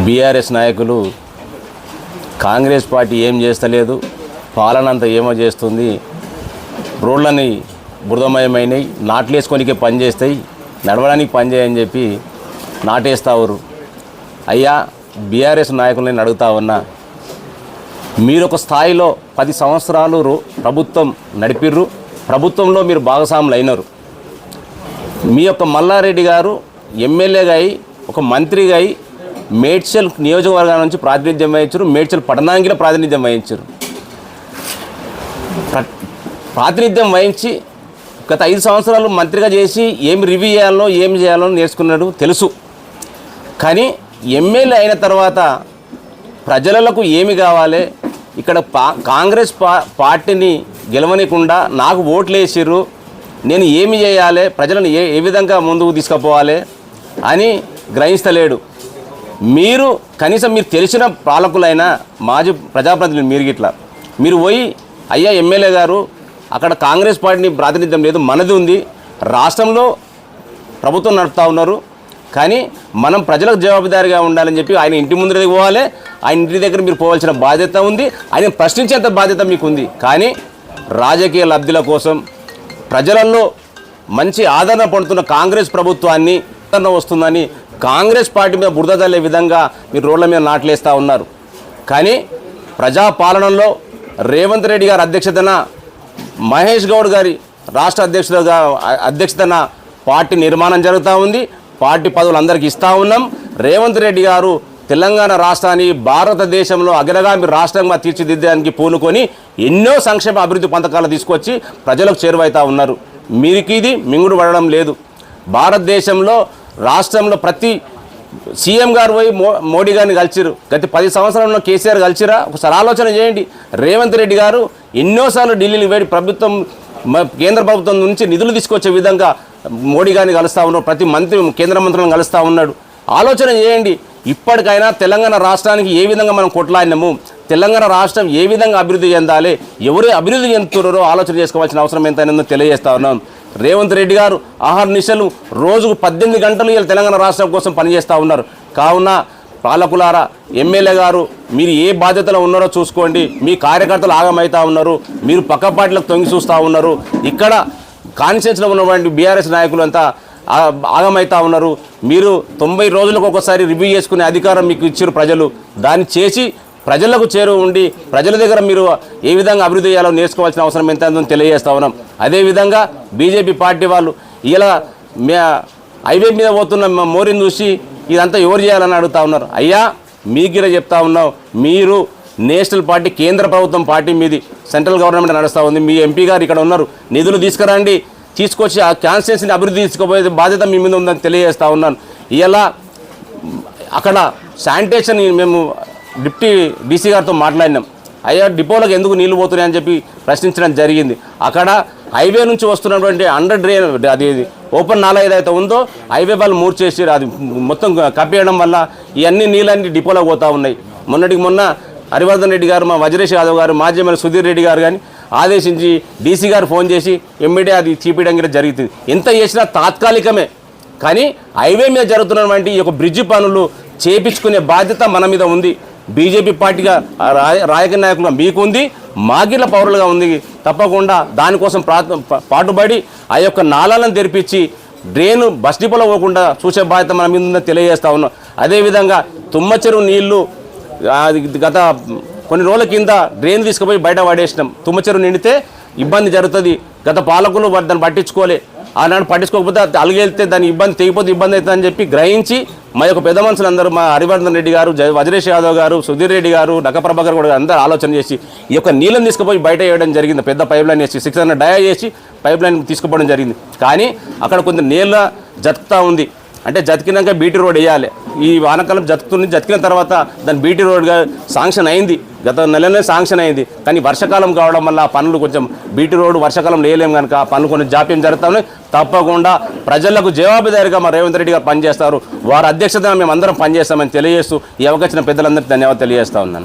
BRS నాయకులు Congress party ఏం చేస్తలేదు, పాలన అంతా ఏమో చేస్తుంది, రోడ్లని బురదమయమైనవి, నాట్లేసుకొనికే పని చేస్తాయి, నడవడానికి పని చేయని చెప్పి నాటేస్తావురు. అయ్యా, బీఆర్ఎస్ నాయకులు నేను అడుగుతా ఉన్నా, మీరు ఒక స్థాయిలో 10 సంవత్సరాలు ప్రభుత్వం నడిపిర్రు, ప్రభుత్వంలో మీరు భాగస్వాములు అయినారు. మీ యొక్క మల్లారెడ్డి గారు ఎమ్మెల్యేగా అయి ఒక మంత్రిగా అయి మేడ్చల్ నియోజకవర్గం నుంచి ప్రాతినిధ్యం వహించారు, మేడ్చల్ పట్టణానికి ప్రాతినిధ్యం వహించారు. ప్రాతినిధ్యం వహించి గత 5 సంవత్సరాలు మంత్రిగా చేసి ఏమి రివ్యూ చేయాలో ఏం చేయాలో నేర్చుకున్నాడు తెలుసు. కానీ ఎమ్మెల్యే అయిన తర్వాత ప్రజలకు ఏమి కావాలి, ఇక్కడ కాంగ్రెస్ పార్టీని గెలవనీయకుండా నాకు ఓట్లు వేసిర్రు, నేను ఏమి చేయాలి, ప్రజలను ఏ విధంగా ముందుకు తీసుకుపోవాలి అని గ్రహిస్తలేడు. మీరు కనీసం మీరు తెలిసిన పాలకులైనా మాజీ ప్రజాప్రతినిధులు మీరు పోయి, అయ్యా ఎమ్మెల్యే గారు, అక్కడ కాంగ్రెస్ పార్టీని ప్రాతినిధ్యం లేదు, మనది ఉంది, రాష్ట్రంలో ప్రభుత్వం నడుపుతూ ఉన్నారు, కానీ మనం ప్రజలకు జవాబుదారీగా ఉండాలని చెప్పి ఆయన ఇంటి ముందు పోవాలి, ఆయన ఇంటి దగ్గర మీరు పోవాల్సిన బాధ్యత ఉంది, ఆయన ప్రశ్నించేంత బాధ్యత మీకు ఉంది. కానీ రాజకీయ లబ్ధుల కోసం ప్రజలలో మంచి ఆదరణ పొందుతున్న కాంగ్రెస్ ప్రభుత్వాన్ని వస్తుందని కాంగ్రెస్ పార్టీ మీద బురద చల్లే విధంగా మీరు రోడ్ల మీద నాట్లేస్తూ ఉన్నారు. కానీ ప్రజాపాలనలో రేవంత్ రెడ్డి గారి అధ్యక్షతన, మహేష్ గౌడ్ గారి రాష్ట్ర అధ్యక్షతన పార్టీ నిర్మాణం జరుగుతూ ఉంది, పార్టీ పదవులు అందరికీ ఇస్తూ ఉన్నాం. రేవంత్ రెడ్డి గారు తెలంగాణ రాష్ట్రాన్ని భారతదేశంలో అగ్రగామి రాష్ట్రంగా తీర్చిదిద్దడానికి పూనుకొని ఎన్నో సంక్షేమ అభివృద్ధి పథకాలు తీసుకొచ్చి ప్రజలకు చేరువైతా ఉన్నారు. మీకు ఇది మింగుడు పడడం లేదు. భారతదేశంలో రాష్ట్రంలో ప్రతి సీఎం గారు పోయి మోడీ గారిని కలిసిరు. గత 10 సంవత్సరాల్లో కేసీఆర్ కలిసిరా? ఒకసారి ఆలోచన చేయండి. రేవంత్ రెడ్డి గారు ఎన్నోసార్లు ఢిల్లీని వేడి ప్రభుత్వం, కేంద్ర ప్రభుత్వం నుంచి నిధులు తీసుకొచ్చే విధంగా మోడీ గారిని కలుస్తూ ఉన్నాడు, ప్రతి మంత్రి కేంద్ర మంత్రులను కలుస్తూ ఉన్నాడు. ఆలోచన చేయండి. ఇప్పటికైనా తెలంగాణ రాష్ట్రానికి ఏ విధంగా మనం కొట్లాడినాము, తెలంగాణ రాష్ట్రం ఏ విధంగా అభివృద్ధి చెందాలి, ఎవరు అభివృద్ధి చెందుతున్నారో ఆలోచన చేసుకోవాల్సిన అవసరం ఎంతైనా తెలియజేస్తా ఉన్నాం. రేవంత్ రెడ్డి గారు నిశలు రోజుకు 18 గంటలు వీళ్ళు తెలంగాణ రాష్ట్రం కోసం పనిచేస్తూ ఉన్నారు. కావున పాలకులారా, ఎమ్మెల్యే గారు, మీరు ఏ బాధ్యతలో ఉన్నారో చూసుకోండి. మీ కార్యకర్తలు ఆగమవుతూ ఉన్నారు, మీరు పక్క పార్టీలకు తొంగి చూస్తూ ఉన్నారు. ఇక్కడ కాన్స్టిట్యూన్సీలో ఉన్నటువంటి బీఆర్ఎస్ నాయకులు అంతా ఆగమవుతూ ఉన్నారు. మీరు 90 రోజులకు ఒకసారి రివ్యూ చేసుకునే అధికారం మీకు ఇచ్చారు ప్రజలు. దాన్ని చేసి ప్రజలకు చేరువ ఉండి ప్రజల దగ్గర మీరు ఏ విధంగా అభివృద్ధి చేయాలో నేర్చుకోవాల్సిన అవసరం ఎంత ఉందని తెలియజేస్తా ఉన్నాం. అదేవిధంగా బీజేపీ పార్టీ వాళ్ళు ఇలా హైవే మీద పోతున్న మోరీని చూసి ఇదంతా ఎవరు చేయాలని అడుగుతూ ఉన్నారు. అయ్యా, మీకు చెప్తా ఉన్నాం, మీరు నేషనల్ పార్టీ, కేంద్ర ప్రభుత్వం పార్టీ మీది, సెంట్రల్ గవర్నమెంట్ నడుస్తూ ఉంది. మీ ఎంపీ గారు ఇక్కడ ఉన్నారు, నిధులు తీసుకురండి, తీసుకొచ్చి ఆ కాన్స్టిట్యున్సీని అభివృద్ధి తీసుకుపోయే బాధ్యత మీ మీద ఉందని తెలియజేస్తూ ఉన్నాను. ఇలా అక్కడ శానిటేషన్ మేము డిప్యూటీ డీసీ గారితో మాట్లాడినాం. అయ్యా, డిపోలకు ఎందుకు నీళ్లు పోతున్నాయని చెప్పి ప్రశ్నించడం జరిగింది. అక్కడ హైవే నుంచి వస్తున్నటువంటి అండర్ డ్రైన్, అది ఓపెన్ నాలా ఏదైతే ఉందో హైవే వాళ్ళు మూర్చేసి అది మొత్తం కప్పేయడం వల్ల ఇవన్నీ నీళ్ళన్నీ డిపోలకు పోతూ ఉన్నాయి. మొన్న హరివర్ధన్ రెడ్డి గారు, మా వజ్రేష్ యాదవ్ గారు, మాజీ ఎమ్మెల్యే సుధీర్ రెడ్డి గారు కానీ ఆదేశించి డీసీ గారు ఫోన్ చేసి ఎమ్మెల్యే అది చీపేయడం జరుగుతుంది. ఎంత చేసినా తాత్కాలికమే. కానీ హైవే మీద జరుగుతున్నటువంటి ఈ యొక్క బ్రిడ్జి పనులు చేపించుకునే బాధ్యత మన మీద ఉంది. బీజేపీ పార్టీగా, రాజకీయ నాయకులుగా మీకు ఉంది, మాగిళ్ళ పౌరులుగా ఉంది. తప్పకుండా దానికోసం పాటుపడి ఆ యొక్క నాళాలను తెరిపించి డ్రైన్ బస్ డిపోలో పోకుండా చూసే బాధ్యత మన మీద ఉందని తెలియజేస్తా ఉన్నాం. అదేవిధంగా తుమ్మచెరువు నీళ్లు గత కొన్ని రోజుల కింద డ్రైన్ తీసుకుపోయి బయట పడేసినాం. తుమ్మచెరువు నిండితే ఇబ్బంది జరుగుతుంది. గత పాలకులు దాన్ని పట్టించుకోలే. ఆనాడు పట్టించుకోకపోతే అలిగెళ్తే దాని ఇబ్బంది తెగిపోతే ఇబ్బంది అవుతుందని చెప్పి గ్రహించి మా యొక్క పెద్ద మనుషులందరూ, మా హరివర్ధన్ రెడ్డి గారు, వజ్రేష్ యాదవ్ గారు, సుధీర్ రెడ్డి గారు, నక్కప్రభాకర్ కూడా అందరూ ఆలోచన చేసి ఈ యొక్క నీళ్ళని తీసుకుపోయి బయట వేయడం జరిగింది. పెద్ద పైప్ లైన్ వేసి 600 డయా చేసి పైప్ లైన్ తీసుకుపోవడం జరిగింది. కానీ అక్కడ కొంచెం నీళ్ళ జతుకుతూ ఉంది. అంటే జతికినాక బీటీ రోడ్ వేయాలి. ఈ వానకాలం జతికిన తర్వాత దాని బీటీ రోడ్గా శాంక్షన్ అయింది. గత నెలనే శాంక్షన్ అయింది. కానీ వర్షాకాలం కావడం వల్ల పనులు కొంచెం బీటీ రోడ్డు వర్షాకాలం వేయలేము కనుక పనులు కొంచెం జాప్యం జరుగుతూ ఉన్నాయి. తప్పకుండా ప్రజలకు జవాబుదారీగా మా రేవంత్ రెడ్డి గారు పనిచేస్తారు. వారి అధ్యక్షతన మేము అందరం పనిచేస్తామని తెలియజేస్తూ ఈ అవకాశం పెద్దలందరికీ ధన్యవాదాలు తెలియజేస్తా ఉన్నాను.